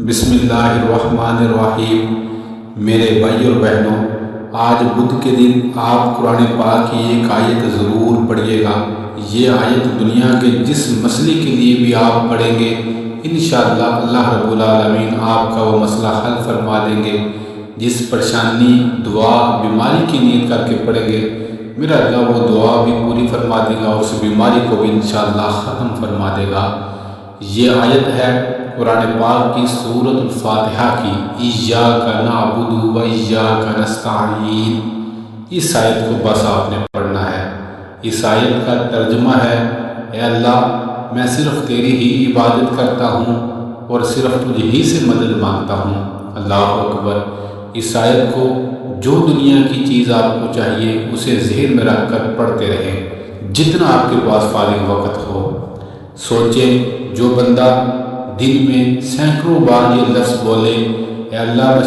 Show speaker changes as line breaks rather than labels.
بسم اللہ الرحمن الرحیم۔ میرے بھائی اور بہنوں، آج بدھ کے دن آپ قرآن پاک کی ایک آیت ضرور پڑھیے گا۔ یہ آیت دنیا کے جس مسئلے کے لیے بھی آپ پڑھیں گے انشاءاللہ اللہ رب العالمین آپ کا وہ مسئلہ حل فرما دیں گے۔ جس پریشانی، دعا، بیماری کی نیت کر کے پڑھیں گے میرا اللہ وہ دعا بھی پوری فرما دے گا اور اس بیماری کو بھی انشاءاللہ ختم فرما دے گا۔ یہ آیت ہے قرآن پاک کی سورۃ الفاتحہ کی، ایاک نعبد و ایاک نستعین۔ اس آیت کو بس آپ نے پڑھنا ہے۔ اس آیت کا ترجمہ ہے، اے اللہ میں صرف تیری ہی عبادت کرتا ہوں اور صرف تجھ ہی سے مدد مانگتا ہوں۔ اللہ اکبر۔ اس آیت کو جو دنیا کی چیز آپ کو چاہیے اسے ذہن میں رکھ کر پڑھتے رہیں جتنا آپ کے پاس فارغ وقت ہو۔ سوچیں جو بندہ دن میں سینکڑوں بار یہ لفظ بولے، اے اللہ